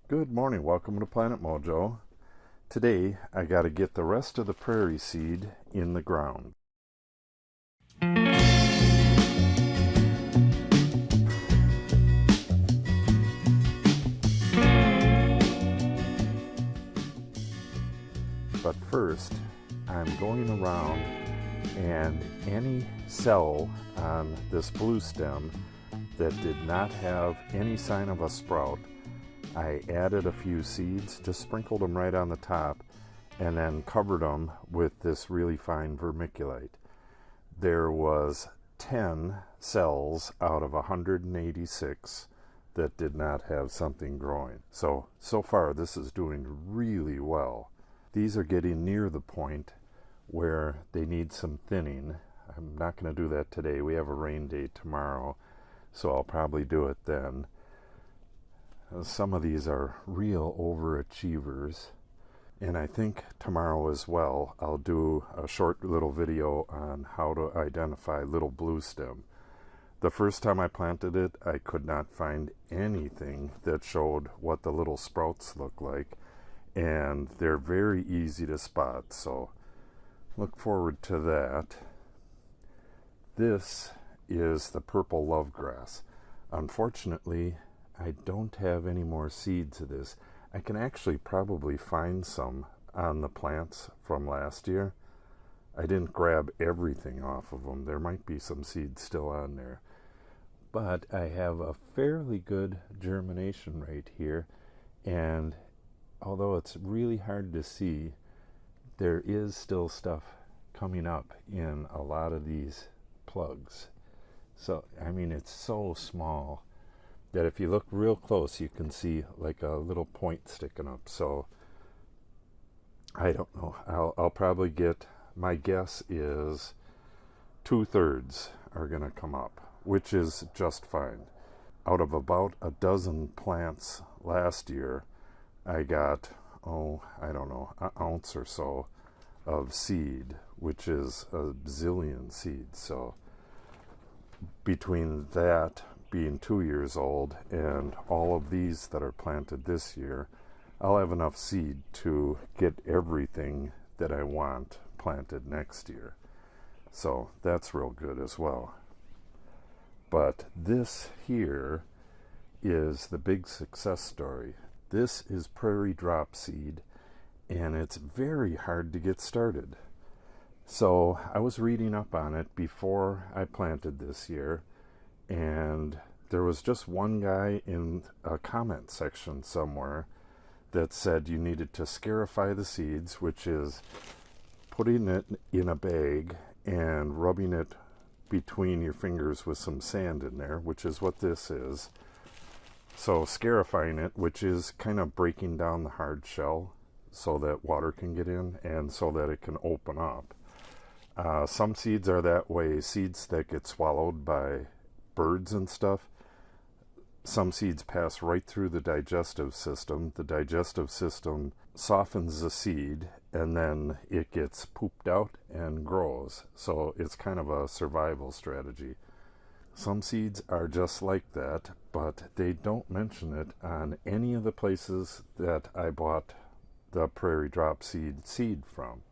Good morning, welcome to Planet Mojo. Today I got to get the rest of the prairie seed in the ground. But first I'm going around, and any cell on this blue stem that did not have any sign of a sprout, I added a few seeds, just sprinkled them right on the top, and then covered them with this really fine vermiculite. There was 10 cells out of 186 that did not have something growing. So far this is doing really well. These are getting near the point where they need some thinning. I'm not going to do that today. We have a rain day tomorrow, so I'll probably do it then. Some of these are real overachievers, and I think tomorrow as well I'll do a short little video on how to identify little blue stem. The first time I planted it, I could not find anything that showed what the little sprouts look like, and they're very easy to spot, so look forward to that. This is the purple lovegrass. Unfortunately, I don't have any more seeds of this. I can actually probably find some on the plants from last year. I didn't grab everything off of them. There might be some seeds still on there. But I have a fairly good germination rate here, and although it's really hard to see, there is still stuff coming up in a lot of these plugs. So, I mean, it's so small that if you look real close, you can see like a little point sticking up. So I don't know. I'll probably get, my guess is 2/3 are going to come up, which is just fine. Out of about a dozen plants last year, I got, I don't know, an ounce or so of seed, which is a zillion seeds. So between that being 2 years old and all of these that are planted this year, I'll have enough seed to get everything that I want planted next year. So that's real good as well. But this here is the big success story. This is Prairie Dropseed, and it's very hard to get started. So I was reading up on it before I planted this year, and there was just one guy in a comment section somewhere that said you needed to scarify the seeds, which is putting it in a bag and rubbing it between your fingers with some sand in there, which is what this is. So scarifying it, which is kind of breaking down the hard shell so that water can get in and so that it can open up. Some seeds are that way, seeds that get swallowed by birds and stuff. Some seeds pass right through the digestive system. The digestive system softens the seed, and then it gets pooped out and grows. So it's kind of a survival strategy. Some seeds are just like that, but they don't mention it on any of the places that I bought the Prairie Dropseed seed from.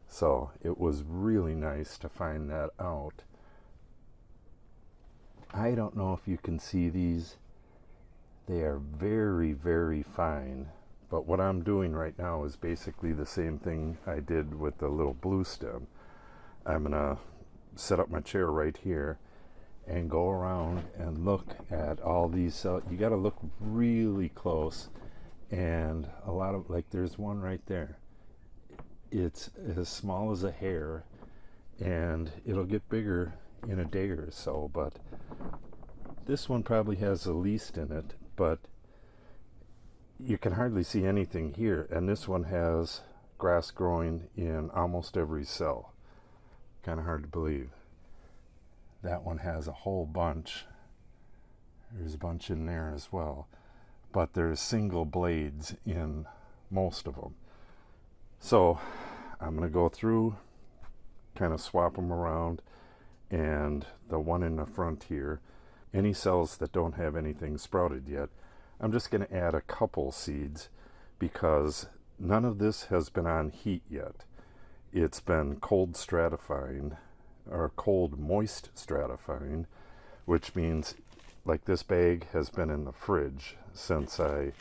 So it was really nice to find that out. I don't know if you can see these. They are very, very fine. But what I'm doing right now is basically the same thing I did with the little blue stem. I'm going to set up my chair right here and go around and look at all these cells. You got to look really close. And a lot of, like, there's one right there. It's as small as a hair, and it'll get bigger in a day or so, but this one probably has the least in it, but you can hardly see anything here, and this one has grass growing in almost every cell. Kind of hard to believe. That one has a whole bunch. There's a bunch in there as well, but there's single blades in most of them. So I'm going to go through, kind of swap them around, and the one in the front here, any cells that don't have anything sprouted yet, I'm just going to add a couple seeds because none of this has been on heat yet. It's been cold stratifying, or cold moist stratifying, which means like this bag has been in the fridge since I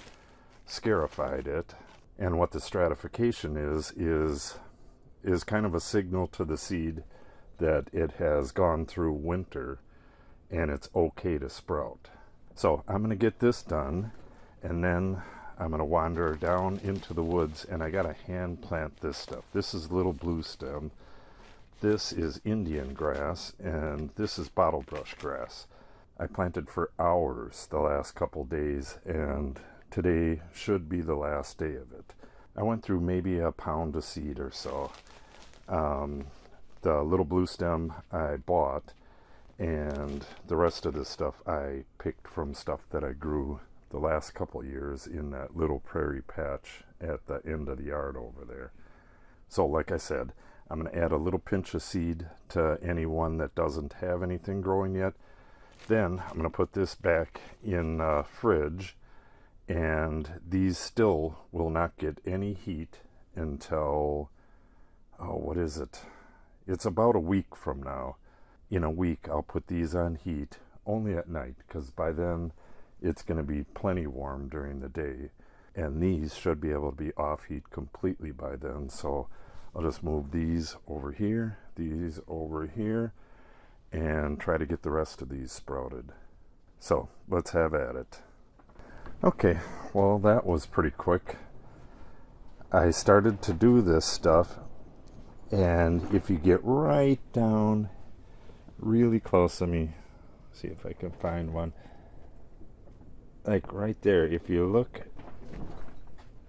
scarified it. And what the stratification is kind of a signal to the seed that it has gone through winter and it's okay to sprout. So I'm going to get this done, and then I'm going to wander down into the woods, and I got to hand plant this stuff. This is little blue stem. This is Indian grass, and this is bottle brush grass. I planted for hours the last couple days, and today should be the last day of it. I went through maybe a pound of seed or so. The little blue stem I bought, and the rest of this stuff I picked from stuff that I grew the last couple years in that little prairie patch at the end of the yard over there. So like I said, I'm going to add a little pinch of seed to any one that doesn't have anything growing yet. Then I'm going to put this back in the fridge, and these still will not get any heat until, what is it? It's about a week from now. In a week, I'll put these on heat only at night, because by then it's going to be plenty warm during the day. And these should be able to be off heat completely by then. So I'll just move these over here, and try to get the rest of these sprouted. So let's have at it. Okay, well, that was pretty quick. I started to do this stuff, and if you get right down really close, let me see if I can find one. Like right there, if you look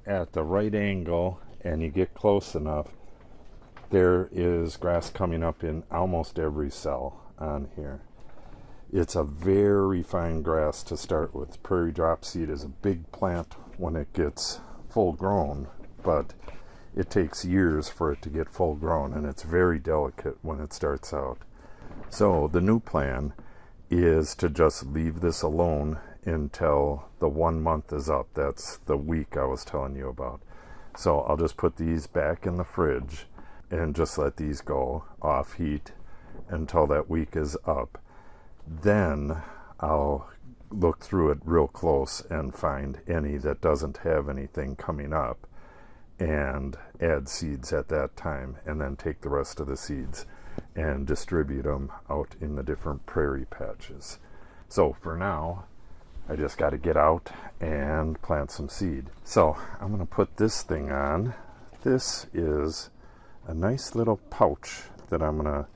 at the right angle and you get close enough, there is grass coming up in almost every cell on here. It's a very fine grass to start with. Prairie Dropseed is a big plant when it gets full grown, but it takes years for it to get full grown, and it's very delicate when it starts out. So the new plan is to just leave this alone until the 1 month is up. That's the week I was telling you about. So I'll just put these back in the fridge and just let these go off heat until that week is up. Then I'll look through it real close and find any that doesn't have anything coming up and add seeds at that time, and then take the rest of the seeds and distribute them out in the different prairie patches. So for now, I just got to get out and plant some seed. So I'm going to put this thing on. This is a nice little pouch that I'm going to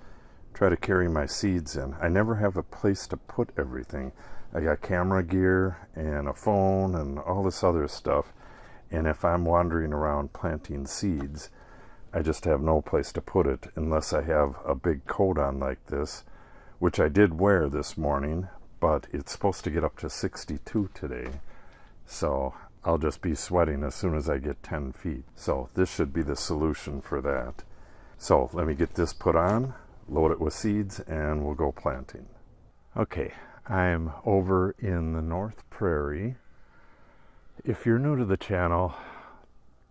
try to carry my seeds in. I never have a place to put everything. I got camera gear and a phone and all this other stuff, and if I'm wandering around planting seeds, I just have no place to put it unless I have a big coat on like this, which I did wear this morning, but it's supposed to get up to 62 today, so I'll just be sweating as soon as I get 10 feet. So this should be the solution for that. So let me get this put on, load it with seeds, and we'll go planting. Okay, I'm over in the North Prairie. If you're new to the channel,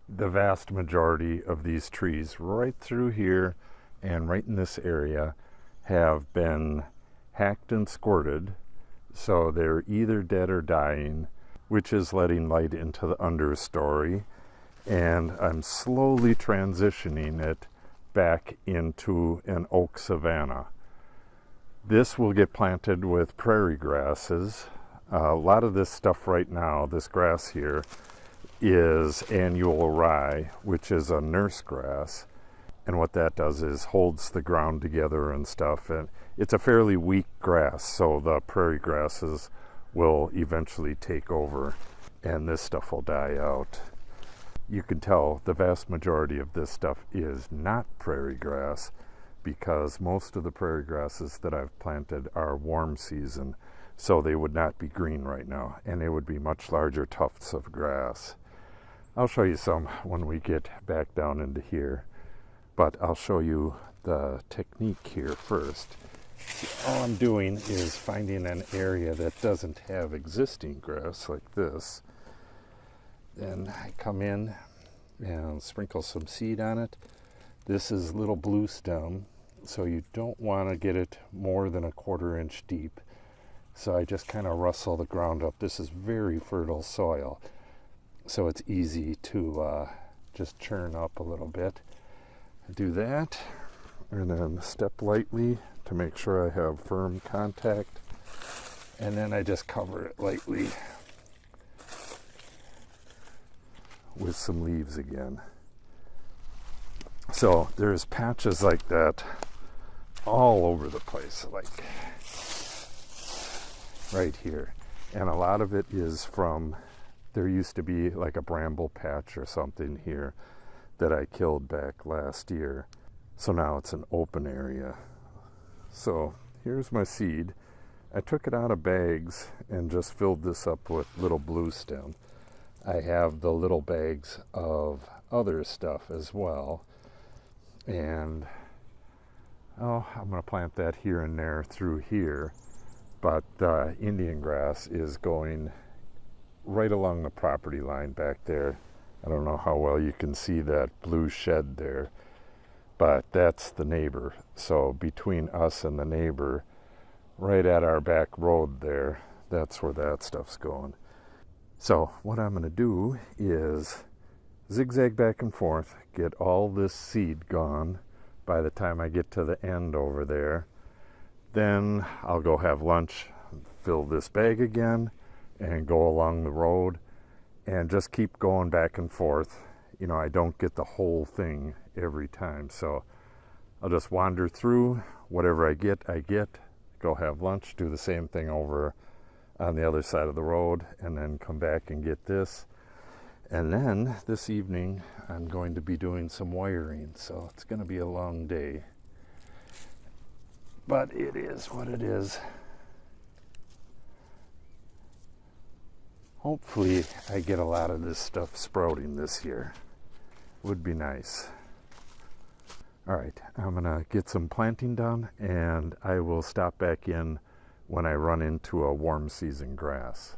the vast majority of these trees right through here and right in this area have been hacked and squirted, so they're either dead or dying, which is letting light into the understory, and I'm slowly transitioning it back into an Oak Savanna. This will get planted with prairie grasses. A lot of this stuff right now, this grass here, is annual rye, which is a nurse grass, and what that does is holds the ground together and stuff, and it's a fairly weak grass, so the prairie grasses will eventually take over and this stuff will die out. You can tell the vast majority of this stuff is not prairie grass, because most of the prairie grasses that I've planted are warm season, so they would not be green right now, and they would be much larger tufts of grass. I'll show you some when we get back down into here, but I'll show you the technique here first. All I'm doing is finding an area that doesn't have existing grass like this. Then I come in and sprinkle some seed on it. This is little blue stem, so you don't want to get it more than a 1/4 inch deep. So I just kind of rustle the ground up. This is very fertile soil, so it's easy to just churn up a little bit. I do that, and then step lightly to make sure I have firm contact, and then I just cover it lightly with some leaves again. So there's patches like that all over the place, like right here, and a lot of it is from, there used to be like a bramble patch or something here that I killed back last year, so now it's an open area. So here's my seed. I took it out of bags and just filled this up with little blue stem. I have the little bags of other stuff as well, and I'm going to plant that here and there through here, but the Indian grass is going right along the property line back there. I don't know how well you can see that blue shed there, but that's the neighbor. So between us and the neighbor, right at our back road there, that's where that stuff's going. So what I'm going to do is zigzag back and forth, get all this seed gone by the time I get to the end over there. Then I'll go have lunch, fill this bag again, and go along the road and just keep going back and forth. You know, I don't get the whole thing every time, so I'll just wander through. Whatever I get, go have lunch, do the same thing over on the other side of the road, and then come back and get this. And then this evening I'm going to be doing some wiring, so it's going to be a long day, but it is what it is. Hopefully I get a lot of this stuff sprouting this year. Would be nice. All right, I'm going to get some planting done, and I will stop back in when I run into a warm season grass.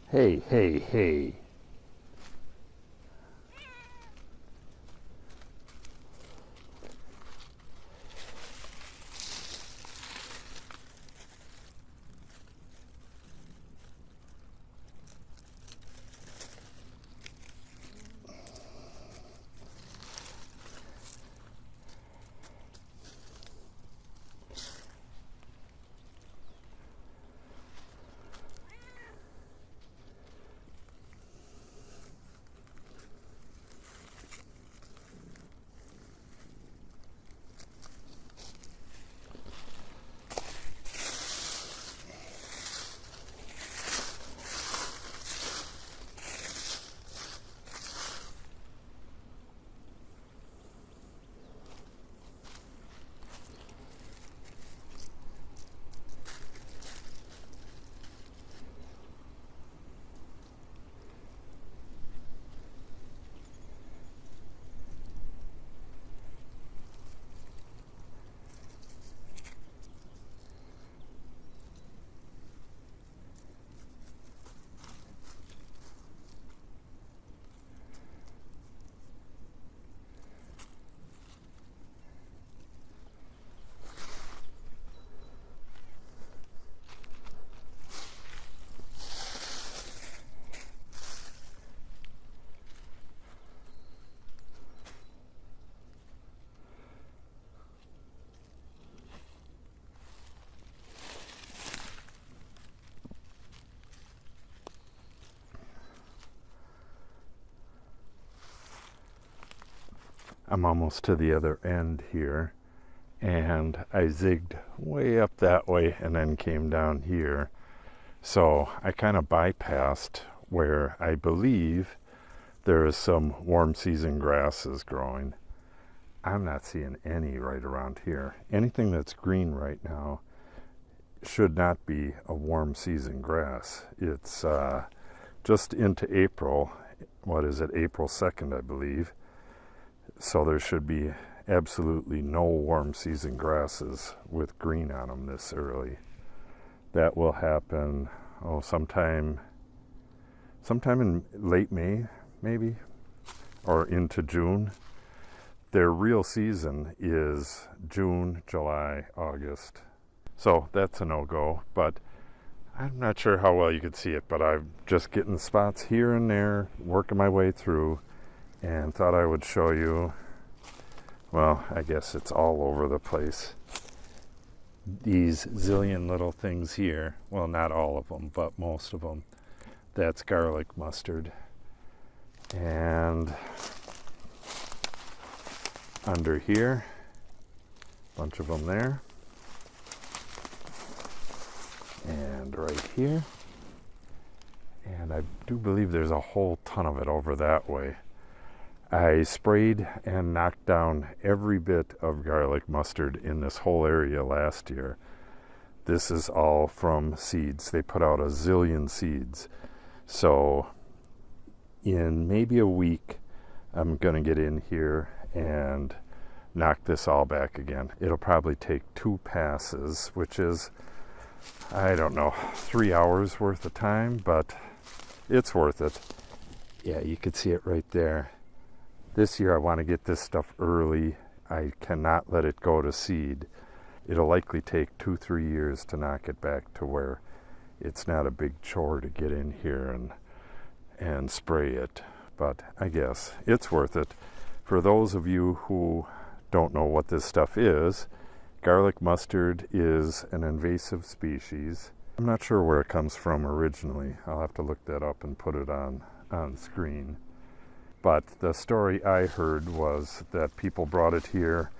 Hey, hey, hey. I'm almost to the other end here, and I zigged way up that way and then came down here. So I kind of bypassed where I believe there is some warm season grasses growing. I'm not seeing any right around here. Anything that's green right now should not be a warm season grass. It's just into April. What is it? April 2nd, I believe. So there should be absolutely no warm season grasses with green on them this early. That will happen sometime in late May, maybe, or into June. Their real season is June, July, August. So that's a no-go, but I'm not sure how well you could see it, but I'm just getting spots here and there, working my way through, and thought I would show you. Well, I guess it's all over the place. These zillion little things here, well, not all of them, but most of them, that's garlic mustard. And under here, a bunch of them there. And right here. And I do believe there's a whole ton of it over that way. I sprayed and knocked down every bit of garlic mustard in this whole area last year. This is all from seeds. They put out a zillion seeds. So in maybe a week, I'm going to get in here and knock this all back again. It'll probably take 2 passes, which is, I don't know, 3 hours worth of time, but it's worth it. Yeah, you can see it right there. This year I want to get this stuff early. I cannot let it go to seed. It'll likely take 2-3 years to knock it back to where it's not a big chore to get in here and spray it. But I guess it's worth it. For those of you who don't know what this stuff is, garlic mustard is an invasive species. I'm not sure where it comes from originally. I'll have to look that up and put it on screen. But the story I heard was that people brought it here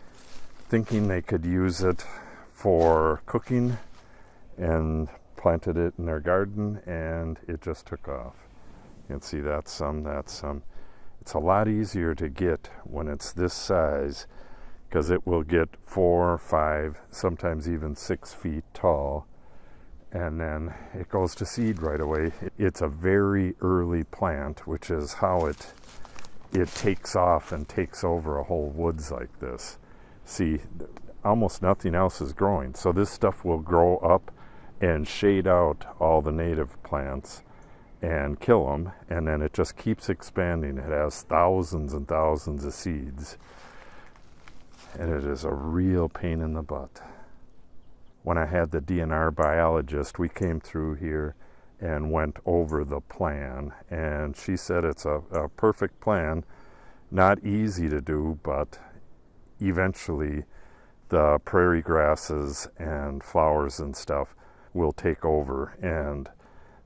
thinking they could use it for cooking and planted it in their garden, and it just took off. You can see that's some. It's a lot easier to get when it's this size, because it will get 4, 5, sometimes even 6 feet tall, and then it goes to seed right away. It's a very early plant, which is how it takes off and takes over a whole woods like this. See, almost nothing else is growing. So this stuff will grow up and shade out all the native plants and kill them, and then it just keeps expanding. It has thousands and thousands of seeds, and it is a real pain in the butt. When I had the DNR biologist, we came through here and went over the plan, and she said it's a perfect plan. Not easy to do, but eventually the prairie grasses and flowers and stuff will take over, and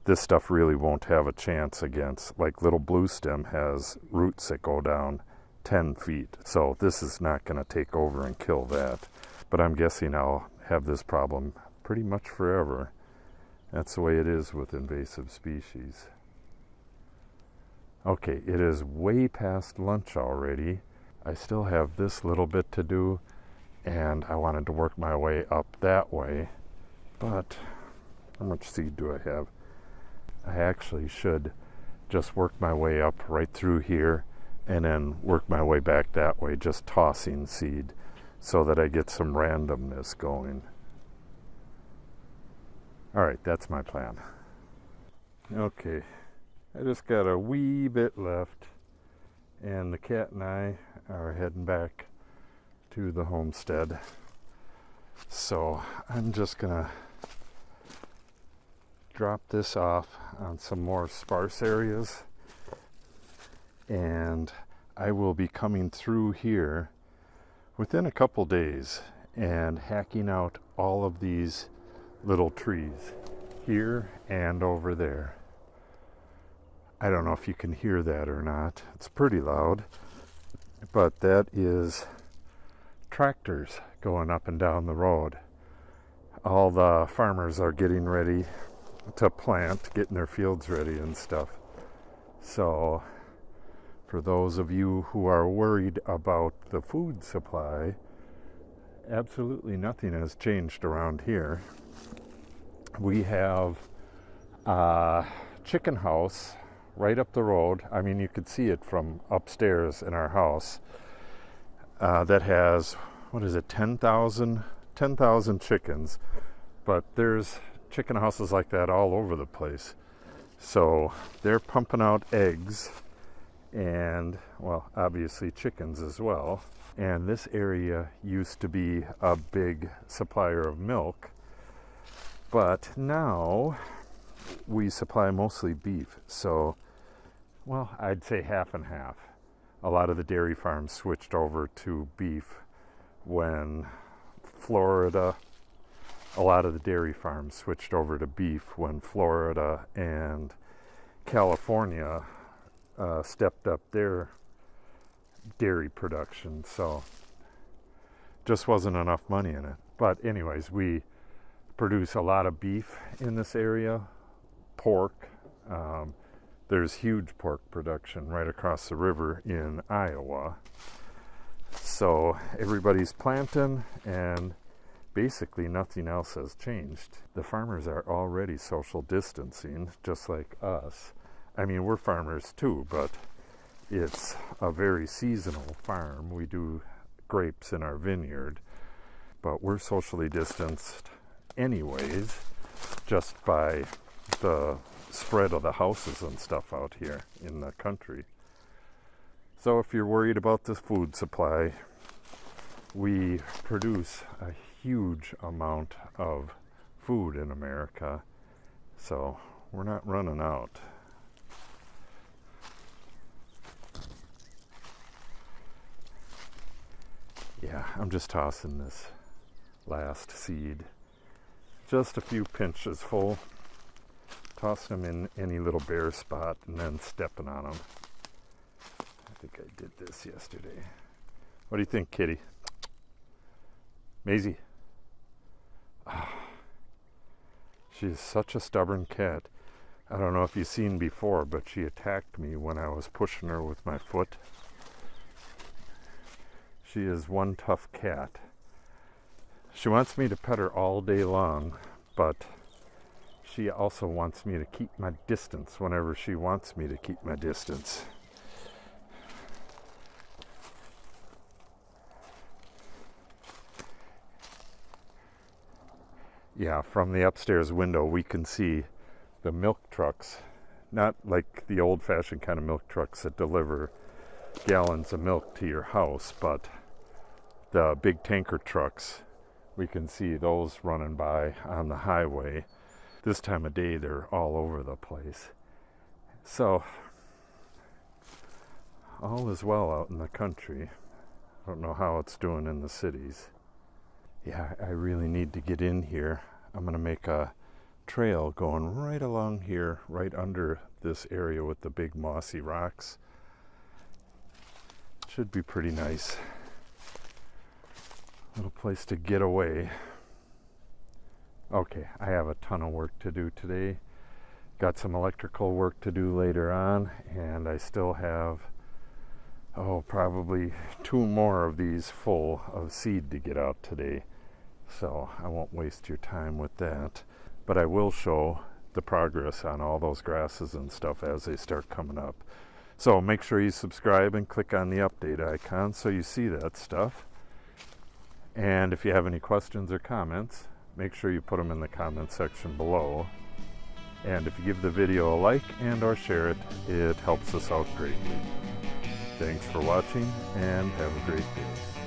this stuff really won't have a chance against, like little blue stem has roots that go down 10 feet. So this is not going to take over and kill that. But I'm guessing I'll have this problem pretty much forever. That's the way it is with invasive species. Okay, it is way past lunch already. I still have this little bit to do, and I wanted to work my way up that way. But how much seed do I have? I actually should just work my way up right through here and then work my way back that way, just tossing seed so that I get some randomness going. All right, that's my plan. Okay, I just got a wee bit left, and the cat and I are heading back to the homestead. So I'm just gonna drop this off on some more sparse areas, and I will be coming through here within a couple days and hacking out all of these little trees here and over there. I don't know if you can hear that or not. It's pretty loud. but that is tractors going up and down the road. All the farmers are getting ready to plant, getting their fields ready and stuff. So for those of you who are worried about the food supply, absolutely nothing has changed around here. We have a chicken house right up the road. I mean, you could see it from upstairs in our house. That has, 10,000 chickens. But there's chicken houses like that all over the place. So they're pumping out eggs and, well, obviously chickens as well. And this area used to be a big supplier of milk, but now we supply mostly beef. So, well, I'd say half and half. A lot of the dairy farms switched over to beef when Florida and California stepped up their dairy production, so just wasn't enough money in it. But anyways, we produce a lot of beef in this area, pork. There's huge pork production right across the river in Iowa. So everybody's planting and basically nothing else has changed. The farmers are already social distancing, just like us. I mean, we're farmers too, but it's a very seasonal farm. We do grapes in our vineyard, but we're socially distanced anyways, just by the spread of the houses and stuff out here in the country. So if you're worried about the food supply, we produce a huge amount of food in America, so we're not running out. Yeah, I'm just tossing this last seed. Just a few pinches full. Tossing them in any little bare spot and then stepping on them. I think I did this yesterday. What do you think, kitty? Mazie? She is such a stubborn cat. I don't know if you've seen before, but she attacked me when I was pushing her with my foot. She is one tough cat. She wants me to pet her all day long, but she also wants me to keep my distance whenever she wants me to keep my distance. Yeah, from the upstairs window we can see the milk trucks, not like the old-fashioned kind of milk trucks that deliver gallons of milk to your house, but the big tanker trucks. We can see those running by on the highway. This time of day they're all over the place. So all is well out in the country. I don't know how it's doing in the cities. Yeah, I really need to get in here. I'm going to make a trail going right along here, right under this area with the big mossy rocks. Should be pretty nice. Little place to get away. Okay, I have a ton of work to do today. Got some electrical work to do later on, and I still have probably 2 more of these full of seed to get out today. So I won't waste your time with that, but I will show the progress on all those grasses and stuff as they start coming up. So make sure you subscribe and click on the update icon so you see that stuff. And if you have any questions or comments, make sure you put them in the comment section below. And if you give the video a like and or share it, it helps us out greatly. Thanks for watching and have a great day.